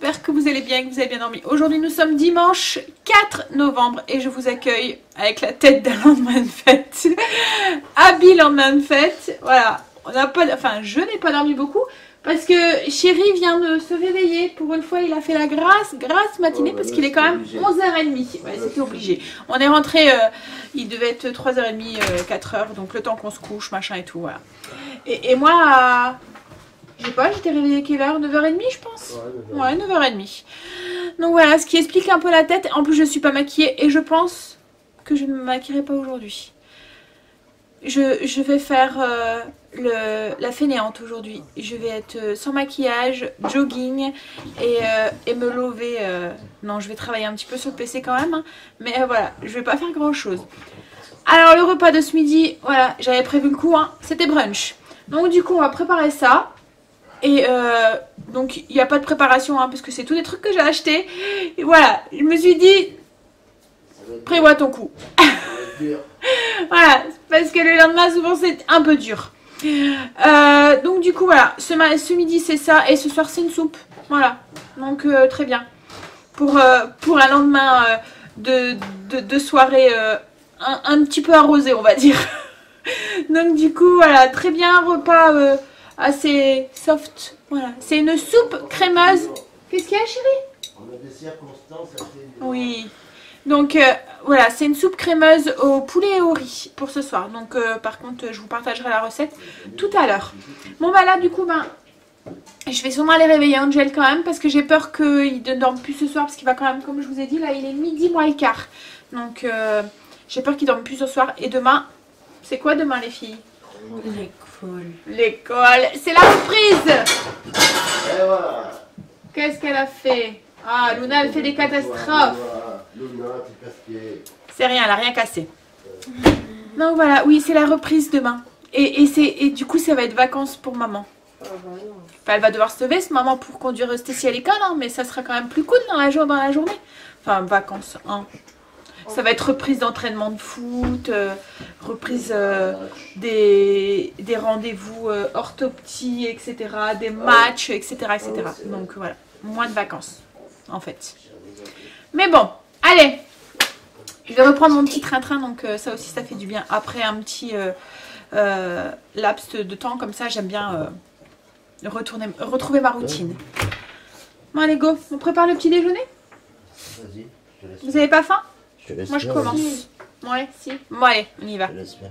j'espère que vous allez bien, que vous avez bien dormi. Aujourd'hui nous sommes dimanche 4 novembre et je vous accueille avec la tête d'un lendemain de fête. Habile lendemain de fête, voilà. On n'a pas, enfin je n'ai pas dormi beaucoup parce que Chéri vient de se réveiller. Pour une fois il a fait la grasse matinée parce qu'il est quand même 11h30. Ouais, c'était obligé. On est rentré, il devait être 3h30, 4h, donc le temps qu'on se couche, machin et tout, voilà. Et moi... Je sais pas, j'étais réveillée à quelle heure? 9h30 je pense. Ouais, 9h30. Donc voilà, ce qui explique un peu la tête. En plus je suis pas maquillée et je pense que je ne me maquillerai pas aujourd'hui. Je vais faire la fainéante aujourd'hui. Je vais être sans maquillage, jogging et me lever. Non, je vais travailler un petit peu sur le PC quand même. Hein, mais voilà, je vais pas faire grand chose. Alors le repas de ce midi, voilà, j'avais prévu le coup, hein, c'était brunch. Donc du coup on va préparer ça. Et donc il n'y a pas de préparation hein, parce que c'est tous des trucs que j'ai achetés. Et voilà, je me suis dit, prévois ton coup. Voilà, parce que le lendemain souvent c'est un peu dur. Donc du coup voilà, ce midi c'est ça et ce soir c'est une soupe. Voilà, donc très bien. Pour un lendemain de soirée un petit peu arrosé on va dire. Donc du coup voilà, très bien, un repas... assez soft, voilà. C'est une soupe crémeuse. Qu'est-ce qu'il y a, chérie? On a des circonstances assez... Oui. Donc voilà, c'est une soupe crémeuse au poulet et au riz pour ce soir. Donc par contre, je vous partagerai la recette tout à l'heure. Bon bah là, du coup, je vais sûrement aller réveiller Angel quand même parce que j'ai peur qu'il ne dorme plus ce soir parce qu'il va quand même, comme je vous ai dit, là il est midi moins le quart. Donc j'ai peur qu'il dorme plus ce soir. Et demain, c'est quoi demain les filles? L'école, c'est la reprise. Et voilà. Qu'est-ce qu'elle a fait? Ah, Luna, elle fait des catastrophes. Voilà. Luna, t'es casse-pied. C'est rien, elle a rien cassé. Donc voilà, oui, c'est la reprise demain. Et du coup, ça va être vacances pour maman. Enfin, elle va devoir se lever, maman, pour conduire Stécie à l'école, hein, mais ça sera quand même plus cool dans la journée. Enfin, vacances, hein. Ça va être reprise d'entraînement de foot, reprise des rendez-vous orthoptie, etc., des matchs, etc., etc. Donc voilà, moins de vacances, en fait. Mais bon, allez, je vais reprendre mon petit train-train, donc ça aussi, ça fait du bien. Après un petit laps de temps, comme ça, j'aime bien retrouver ma routine. Bon, allez, go, on prépare le petit déjeuner? Vas-y, je te laisse. Vous avez pas faim? Moi je faire. commence. Ouais, si. Bon allez, on y va. Je te laisse faire.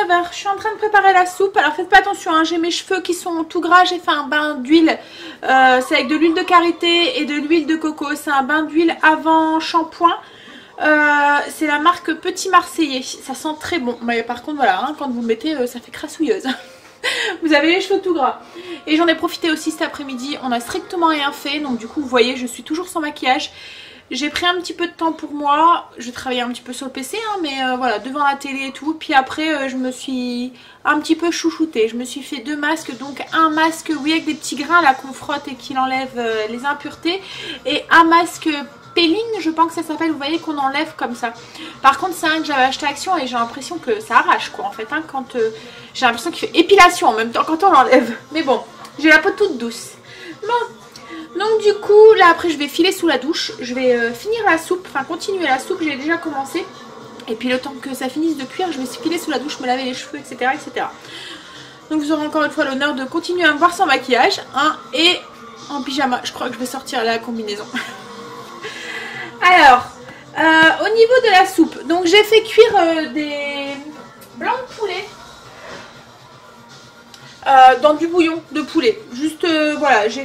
19 h. Je suis en train de préparer la soupe. Alors faites pas attention, hein, j'ai mes cheveux qui sont tout gras. J'ai fait un bain d'huile. C'est avec de l'huile de karité et de l'huile de coco. C'est un bain d'huile avant shampoing. C'est la marque Petit Marseillais. Ça sent très bon. Mais par contre, voilà, hein, quand vous le mettez, ça fait crassouilleuse. Vous avez les cheveux tout gras. Et j'en ai profité aussi cet après-midi. On n'a strictement rien fait. Donc du coup, vous voyez, je suis toujours sans maquillage. J'ai pris un petit peu de temps pour moi, je travaillais un petit peu sur le PC, hein, mais voilà, devant la télé et tout. Puis après, je me suis un petit peu chouchoutée. Je me suis fait 2 masques, donc un masque, oui, avec des petits grains là qu'on frotte et qui enlève les impuretés. Et un masque peeling, je pense que ça s'appelle, vous voyez, qu'on enlève comme ça. Par contre, c'est un que j'avais acheté à Action et j'ai l'impression que ça arrache, quoi, en fait, hein, quand j'ai l'impression qu'il fait épilation en même temps quand on l'enlève. Mais bon, j'ai la peau toute douce. Bon. Donc du coup, là après je vais filer sous la douche, je vais finir la soupe, enfin continuer la soupe, j'ai déjà commencé. Et puis le temps que ça finisse de cuire, je vais filer sous la douche, me laver les cheveux, etc. etc. Donc vous aurez encore une fois l'honneur de continuer à me voir sans maquillage, hein, et en pyjama. Je crois que je vais sortir la combinaison. Alors, au niveau de la soupe, donc j'ai fait cuire des blancs de poulet. Dans du bouillon de poulet. Juste voilà, j'ai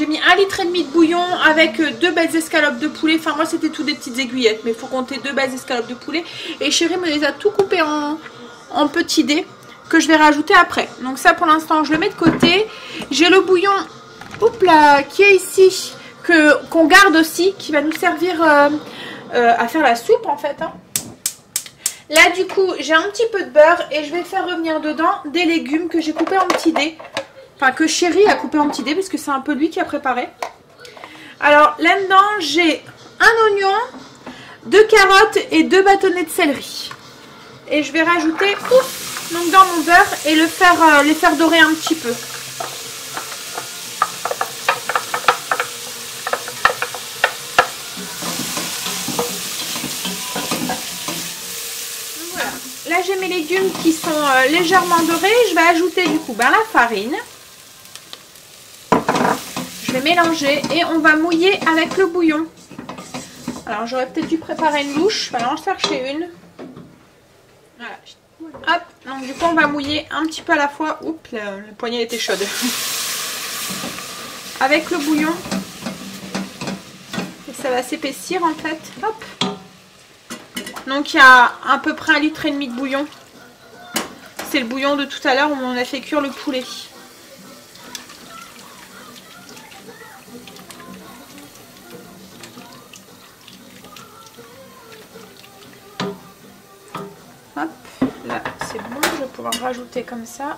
mis 1,5 litre de bouillon avec 2 belles escalopes de poulet. Enfin moi c'était tout des petites aiguillettes, mais il faut compter 2 belles escalopes de poulet. Et chérie me les a tout coupées en petits dés que je vais rajouter après. Donc ça pour l'instant je le mets de côté. J'ai le bouillon, hop là, qui est ici, qu'on garde aussi, qui va nous servir à faire la soupe en fait, hein. Là du coup j'ai un petit peu de beurre et je vais faire revenir dedans des légumes que j'ai coupés en petits dés. Enfin que Chéri a coupé en petits dés parce que c'est un peu lui qui a préparé. Alors là-dedans j'ai un oignon, 2 carottes et 2 bâtonnets de céleri. Et je vais rajouter donc dans mon beurre et les faire dorer un petit peu. Là j'ai mes légumes qui sont légèrement dorés. Je vais ajouter du coup la farine. Je vais mélanger et on va mouiller avec le bouillon. Alors j'aurais peut-être dû préparer une louche. Je vais en chercher une. Voilà. Hop, donc du coup on va mouiller un petit peu à la fois. Oups, la poignée était chaude. Avec le bouillon. Et ça va s'épaissir en fait. Hop. Donc il y a à peu près 1,5 litre de bouillon. C'est le bouillon de tout à l'heure où on a fait cuire le poulet. Hop, là c'est bon, je vais pouvoir rajouter comme ça.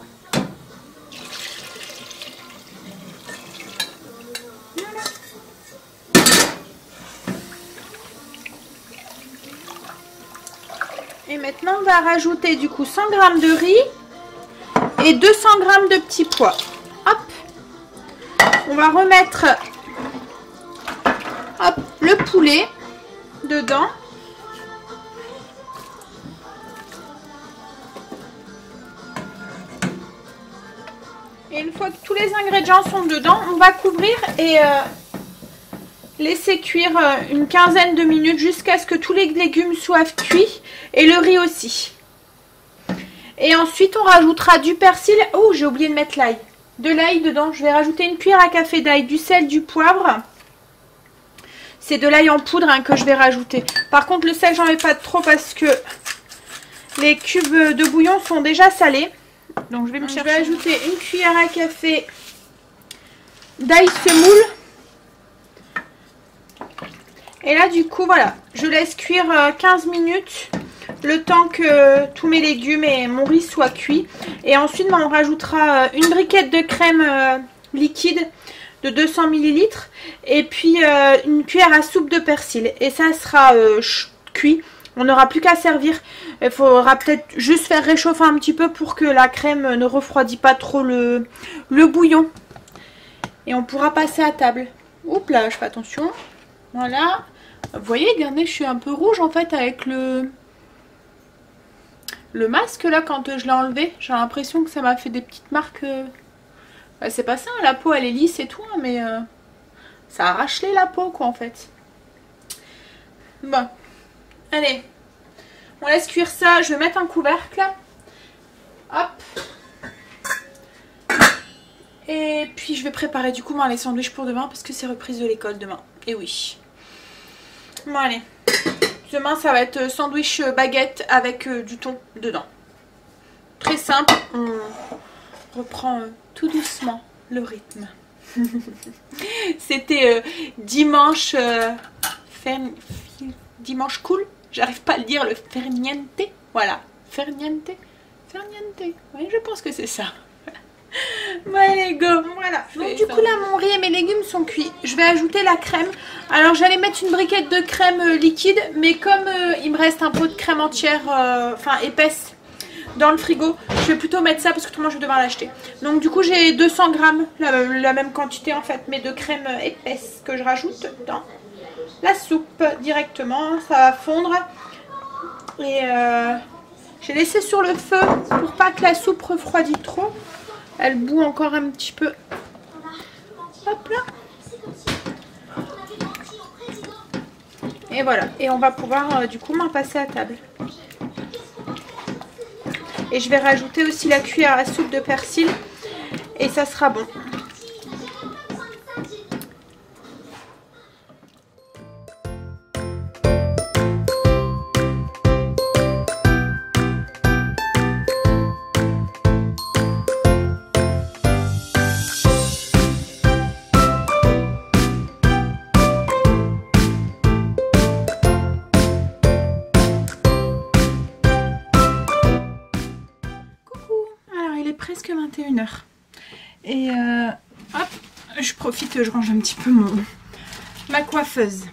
Et maintenant on va rajouter du coup 100 g de riz et 200 g de petits pois. Hop, on va remettre le poulet dedans. Et une fois que tous les ingrédients sont dedans, on va couvrir et laisser cuire une quinzaine de minutes jusqu'à ce que tous les légumes soient cuits et le riz aussi. Et ensuite on rajoutera du persil. Oh, j'ai oublié de mettre l'ail. De l'ail dedans. Je vais rajouter une cuillère à café d'ail, du sel, du poivre. C'est de l'ail en poudre hein, que je vais rajouter. Par contre le sel j'en mets pas trop parce que les cubes de bouillon sont déjà salés. Donc je vais ajouter une cuillère à café d'ail semoule. Et là du coup voilà, je laisse cuire 15 minutes le temps que tous mes légumes et mon riz soient cuits. Et ensuite on rajoutera une briquette de crème liquide de 200 ml et puis une cuillère à soupe de persil. Et ça sera cuit. On n'aura plus qu'à servir. Il faudra peut-être juste faire réchauffer un petit peu pour que la crème ne refroidit pas trop le bouillon. Et on pourra passer à table. Oups là, je fais attention. Voilà. Vous voyez, regardez, je suis un peu rouge en fait avec le masque là quand je l'ai enlevé. J'ai l'impression que ça m'a fait des petites marques. Bah, c'est pas ça, hein, la peau elle est lisse et tout, hein, mais ça a arraché la peau quoi en fait. Bon, allez. On laisse cuire ça. Je vais mettre un couvercle. Hop. Et puis je vais préparer du coup les sandwichs pour demain parce que c'est reprise de l'école demain. Et oui. Bon allez. Demain ça va être sandwich baguette avec du thon dedans. Très simple. On reprend tout doucement le rythme. C'était dimanche dimanche cool. J'arrive pas à le dire, le ferniente. Voilà. Ferniente. Oui, je pense que c'est ça. Bon allez go, voilà. Donc du coup là mon riz et mes légumes sont cuits. Je vais ajouter la crème. Alors j'allais mettre une briquette de crème liquide, mais comme il me reste un pot de crème entière, enfin épaisse, dans le frigo, je vais plutôt mettre ça parce que autrement je vais devoir l'acheter. Donc du coup j'ai 200 grammes, la même quantité en fait, mais de crème épaisse que je rajoute dans la soupe directement. Ça va fondre. Et j'ai laissé sur le feu pour pas que la soupe refroidisse trop. Elle bout encore un petit peu. Hop là. Et voilà. Et on va pouvoir du coup m'en passer à table. Et je vais rajouter aussi la cuillère à soupe de persil. Et ça sera bon. Presque 21 h. Et hop, je profite, je range un petit peu ma coiffeuse.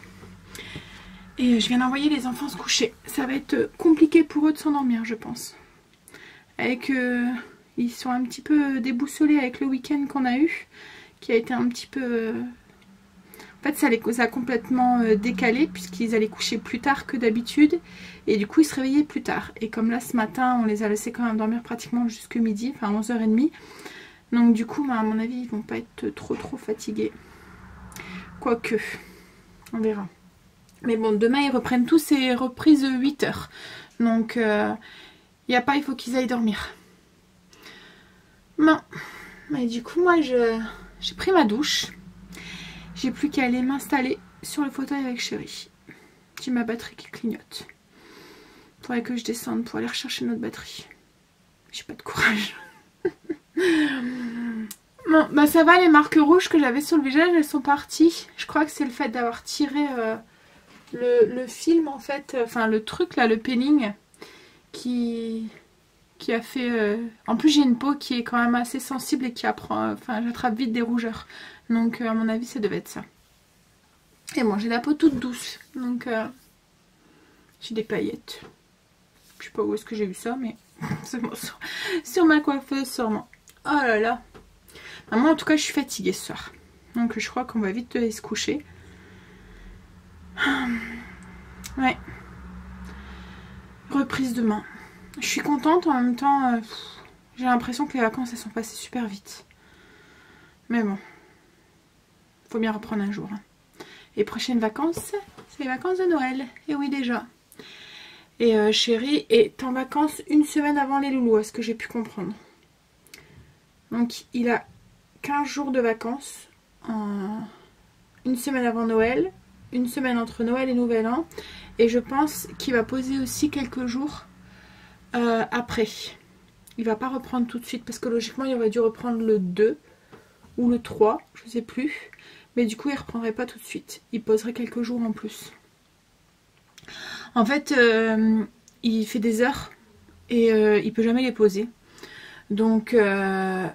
Et je viens d'envoyer les enfants se coucher. Ça va être compliqué pour eux de s'endormir, je pense. Avec ils sont un petit peu déboussolés avec le week-end qu'on a eu, qui a été un petit peu... En fait, ça a complètement décalé puisqu'ils allaient coucher plus tard que d'habitude. Et du coup, ils se réveillaient plus tard. Et comme là, ce matin, on les a laissés quand même dormir pratiquement jusque midi, enfin 11h30. Donc du coup, à mon avis, ils vont pas être trop fatigués. Quoique, on verra. Mais bon, demain, ils reprennent tous ces reprises de 8h. Donc, il faut qu'ils aillent dormir. Bon, et du coup, moi, j'ai pris ma douche. J'ai plus qu'à aller m'installer sur le fauteuil avec Chérie. J'ai ma batterie qui clignote. Faudrait que je descende pour aller rechercher notre batterie. J'ai pas de courage. Bon, bah ça va, les marques rouges que j'avais sur le visage, elles sont parties. Je crois que c'est le fait d'avoir tiré le film en fait, enfin le truc là, le peeling, qui a fait... En plus j'ai une peau qui est quand même assez sensible et qui apprend... Enfin j'attrape vite des rougeurs. Donc à mon avis ça devait être ça. Et bon, j'ai la peau toute douce. Donc j'ai des paillettes. Je sais pas où est-ce que j'ai eu ça, mais c'est bon, sur ma coiffeuse sûrement. Oh là là. Moi en tout cas je suis fatiguée ce soir. Donc je crois qu'on va vite aller se coucher. Ouais. Reprise demain. Je suis contente, en même temps j'ai l'impression que les vacances elles sont passées super vite. Mais bon. Faut bien reprendre un jour. Et prochaines vacances, c'est les vacances de Noël. Et oui déjà. Et Chérie est en vacances une semaine avant les loulous, à ce que j'ai pu comprendre. Donc il a 15 jours de vacances. Une semaine avant Noël. Une semaine entre Noël et Nouvel An. Et je pense qu'il va poser aussi quelques jours après. Il va pas reprendre tout de suite. Parce que logiquement il aurait dû reprendre le 2 ou le 3. Je sais plus. Mais du coup il reprendrait pas tout de suite. Il poserait quelques jours en plus. En fait, il fait des heures et il peut jamais les poser. Donc,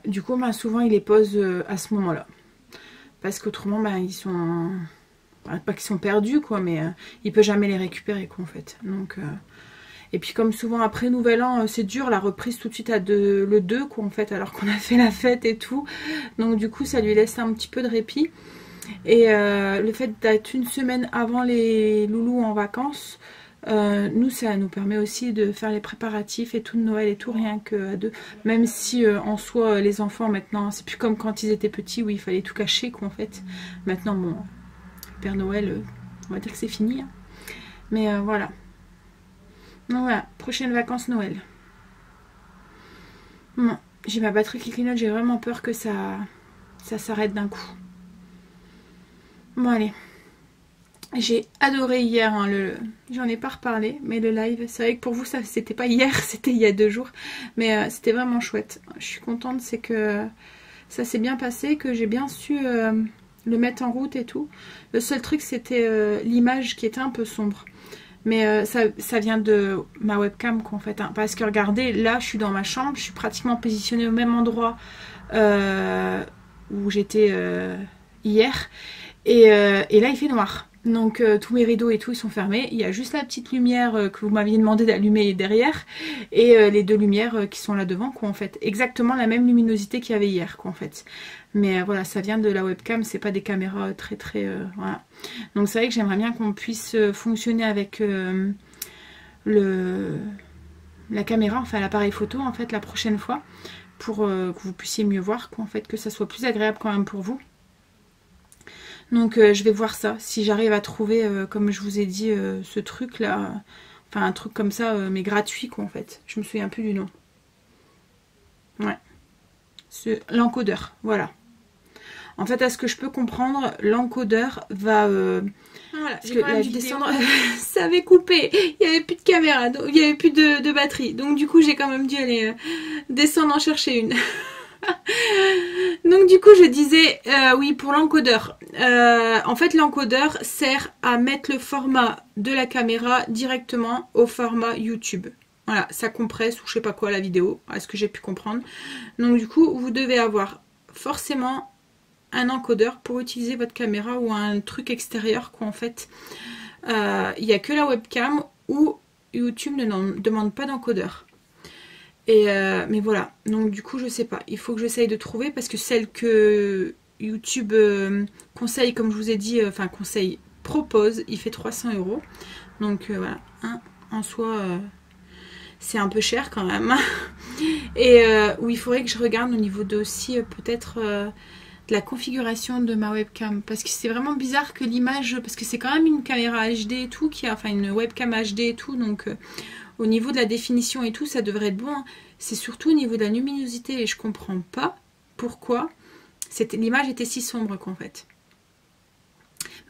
du coup, souvent, il les pose à ce moment-là. Parce qu'autrement, ils sont... Pas qu'ils sont perdus, quoi, mais il peut jamais les récupérer, quoi, en fait. Donc, et puis, comme souvent, après Nouvel An, c'est dur, la reprise tout de suite le 2, quoi, en fait, alors qu'on a fait la fête et tout. Donc, du coup, ça lui laisse un petit peu de répit. Et le fait d'être une semaine avant les loulous en vacances... nous ça nous permet aussi de faire les préparatifs et tout de Noël et tout rien que à deux, même si en soi les enfants maintenant c'est plus comme quand ils étaient petits où il fallait tout cacher quoi en fait. Maintenant bon, Père Noël on va dire que c'est fini hein. Mais voilà, donc voilà, prochaines vacances Noël. Bon, j'ai ma batterie qui clignote, j'ai vraiment peur que ça s'arrête d'un coup. Bon allez. J'ai adoré hier, hein, j'en ai pas reparlé, mais le live, c'est vrai que pour vous ça c'était pas hier, c'était il y a 2 jours, mais c'était vraiment chouette. Je suis contente, c'est que ça s'est bien passé, que j'ai bien su le mettre en route et tout. Le seul truc c'était l'image qui était un peu sombre, mais ça vient de ma webcam qu'en fait, hein, parce que regardez, là je suis dans ma chambre, je suis pratiquement positionnée au même endroit où j'étais hier, et là il fait noir. Donc tous mes rideaux et tout ils sont fermés, il y a juste la petite lumière que vous m'aviez demandé d'allumer derrière et les 2 lumières qui sont là devant quoi en fait, exactement la même luminosité qu'il y avait hier quoi en fait. Mais voilà, ça vient de la webcam, c'est pas des caméras très voilà. Donc c'est vrai que j'aimerais bien qu'on puisse fonctionner avec la caméra, enfin l'appareil photo en fait la prochaine fois, pour que vous puissiez mieux voir quoi en fait, que ça soit plus agréable quand même pour vous. Donc je vais voir ça, si j'arrive à trouver, comme je vous ai dit, ce truc là, enfin un truc comme ça, mais gratuit quoi en fait. Je me souviens plus du nom. Ouais, l'encodeur, voilà. En fait, à ce que je peux comprendre, l'encodeur va... voilà, parce que la vidéo descendre, ça avait coupé, il n'y avait plus de caméra, il n'y avait plus de batterie. Donc du coup, j'ai quand même dû aller descendre en chercher une. Donc du coup je disais oui pour l'encodeur, en fait l'encodeur sert à mettre le format de la caméra directement au format YouTube. Voilà, ça compresse ou je sais pas quoi la vidéo, à ce que j'ai pu comprendre. Donc du coup vous devez avoir forcément un encodeur pour utiliser votre caméra ou un truc extérieur quoi en fait. Il n'y a que la webcam où YouTube ne demande pas d'encodeur. Mais voilà, donc du coup je sais pas, il faut que j'essaye de trouver, parce que celle que YouTube conseille, comme je vous ai dit, enfin conseille, propose, il fait 300 €. Donc voilà, hein, en soi c'est un peu cher quand même. Et où il faudrait que je regarde au niveau de aussi peut-être de la configuration de ma webcam, parce que c'est vraiment bizarre que l'image, parce que c'est quand même une caméra HD et tout, enfin une webcam HD et tout, donc... au niveau de la définition et tout, ça devrait être bon. Hein. C'est surtout au niveau de la luminosité et je comprends pas pourquoi l'image était si sombre qu'en fait.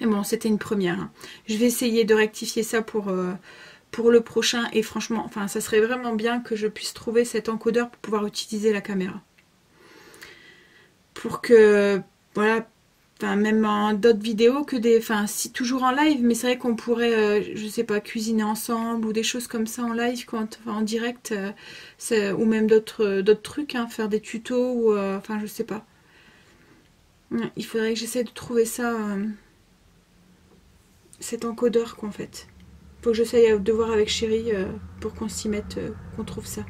Mais bon, c'était une première. Hein. Je vais essayer de rectifier ça pour le prochain. Et franchement, enfin, ça serait vraiment bien que je puisse trouver cet encodeur pour pouvoir utiliser la caméra. Pour que, voilà... Enfin, même en d'autres vidéos que des... Enfin, si toujours en live, mais c'est vrai qu'on pourrait, je sais pas, cuisiner ensemble ou des choses comme ça en live, en direct, ou même d'autres trucs, hein, faire des tutos, ou... enfin, je sais pas. Il faudrait que j'essaie de trouver ça, cet encodeur, quoi, en fait. Faut que j'essaye de voir avec Chéri pour qu'on s'y mette, qu'on trouve ça.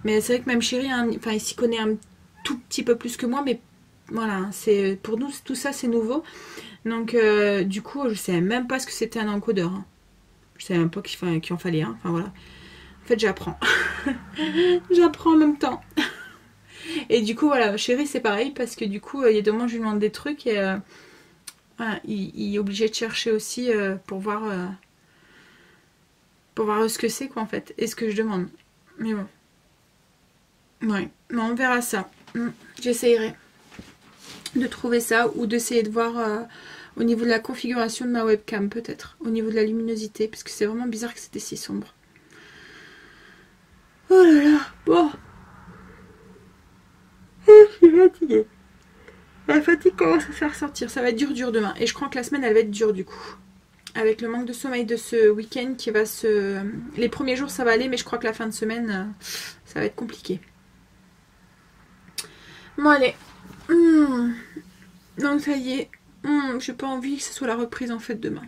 Mais c'est vrai que même Chéri, hein, enfin, il s'y connaît un tout petit peu plus que moi, mais... Voilà, c'est pour nous tout ça c'est nouveau. Donc du coup je savais même pas ce que c'était un encodeur. Hein. Je savais même pas qu'il en fallait un. Enfin voilà. En fait j'apprends. J'apprends en même temps. Et du coup voilà, Chéri c'est pareil, parce que du coup il y a 2 mois je lui demande des trucs et voilà, il est obligé de chercher aussi pour voir ce que c'est quoi en fait. Et ce que je demande. Mais bon. Ouais, bon, on verra ça. J'essayerai de trouver ça, ou d'essayer de voir au niveau de la configuration de ma webcam peut-être, au niveau de la luminosité, parce que c'est vraiment bizarre que c'était si sombre. Oh là là, bon. Je suis fatiguée. La fatigue commence à se faire sortir, ça va être dur demain, et je crois que la semaine elle va être dure du coup. Avec le manque de sommeil de ce week-end qui va se... Les premiers jours ça va aller, mais je crois que la fin de semaine ça va être compliqué. Bon allez. Donc ça y est, j'ai pas envie que ce soit la reprise en fait demain.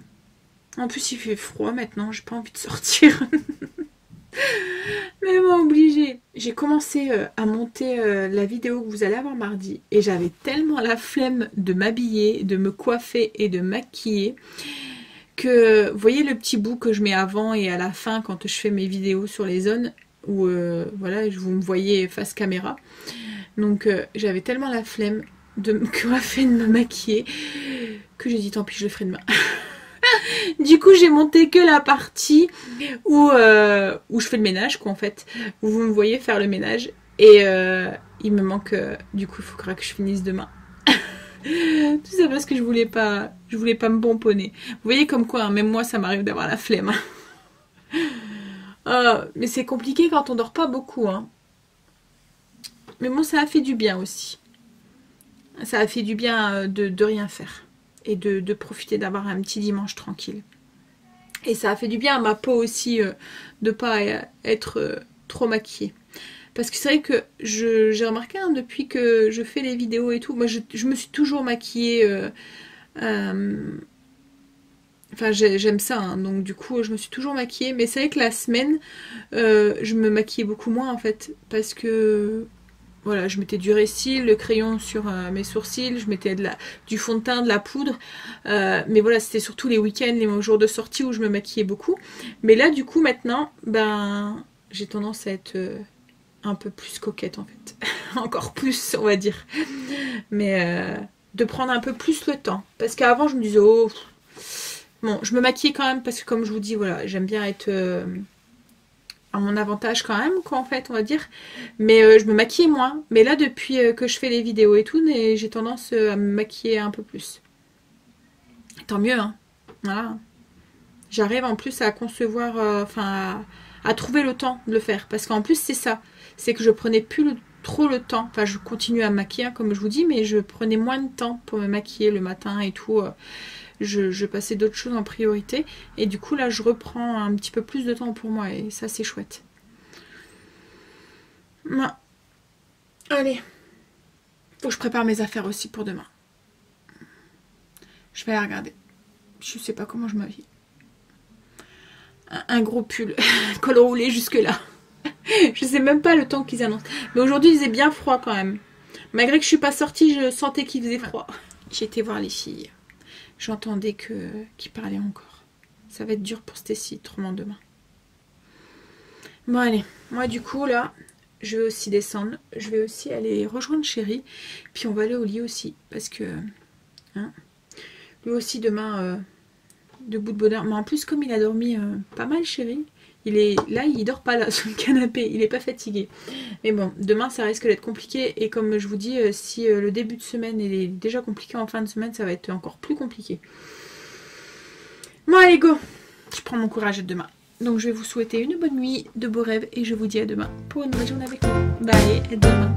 En plus il fait froid maintenant, j'ai pas envie de sortir. Mais bon, obligé. J'ai commencé à monter la vidéo que vous allez avoir mardi, et j'avais tellement la flemme de m'habiller, de me coiffer et de maquiller, que vous voyez le petit bout que je mets avant et à la fin quand je fais mes vidéos sur les zones où voilà, vous me voyez face caméra. Donc j'avais tellement la flemme de me coiffer, de me maquiller, que j'ai dit tant pis, je le ferai demain. Du coup j'ai monté que la partie où je fais le ménage quoi en fait, où vous me voyez faire le ménage, Et il me manque, du coup, il faudra que je finisse demain. Tout ça parce que je voulais pas me pomponner. Vous voyez comme quoi, hein, même moi, ça m'arrive d'avoir la flemme. Mais c'est compliqué quand on dort pas beaucoup. Hein. Mais bon, ça a fait du bien aussi. Ça a fait du bien de rien faire. Et de profiter d'avoir un petit dimanche tranquille. Et ça a fait du bien à ma peau aussi de pas être trop maquillée. Parce que c'est vrai que j'ai remarqué hein, depuis que je fais les vidéos et tout, moi je me suis toujours maquillée. Enfin j'aime ça, hein, donc du coup je me suis toujours maquillée. Mais c'est vrai que la semaine, je me maquillais beaucoup moins en fait. Parce que voilà, je mettais du récil, le crayon sur mes sourcils, je mettais du fond de teint, de la poudre. Mais voilà, c'était surtout les week-ends, les jours de sortie où je me maquillais beaucoup. Mais là, du coup, maintenant, ben, j'ai tendance à être un peu plus coquette, en fait. Encore plus, on va dire. Mais de prendre un peu plus le temps. Parce qu'avant, je me disais, oh... Bon, je me maquillais quand même parce que, comme je vous dis, voilà, j'aime bien être... à mon avantage quand même, quoi, en fait, on va dire. Mais je me maquillais moins. Mais là, depuis que je fais les vidéos et tout, j'ai tendance à me maquiller un peu plus. Tant mieux, hein. Voilà. J'arrive en plus à concevoir, enfin, à trouver le temps de le faire. Parce qu'en plus, c'est ça. C'est que je prenais plus trop le temps. Enfin, je continue à me maquiller, hein, comme je vous dis, mais je prenais moins de temps pour me maquiller le matin et tout. Je passais d'autres choses en priorité. Et du coup, là, je reprends un petit peu plus de temps pour moi. Et ça, c'est chouette. Ouais. Allez. Faut que je prépare mes affaires aussi pour demain. Je vais aller regarder. Je sais pas comment je m'habille. Un gros pull. Col roulé jusque là. Je sais même pas le temps qu'ils annoncent. Mais aujourd'hui, il faisait bien froid quand même. Malgré que je suis pas sortie, je sentais qu'il faisait froid. J'ai été voir les filles. J'entendais qu'ils parlaient encore. Ça va être dur pour Stacy, autrement demain. Bon allez, moi du coup là, je vais aussi descendre. Je vais aussi aller rejoindre Chéri. Puis on va aller au lit aussi. Parce que hein, lui aussi demain, debout de bonheur. Mais en plus comme il a dormi pas mal Chéri, il dort pas là sur le canapé. Il est pas fatigué. Mais bon, demain ça risque d'être compliqué. Et comme je vous dis, si le début de semaine est déjà compliqué, en fin de semaine ça va être encore plus compliqué. Bon allez go, je prends mon courage demain. Donc je vais vous souhaiter une bonne nuit, de beaux rêves et je vous dis à demain pour une nouvelle journée avec moi. Bye, à demain.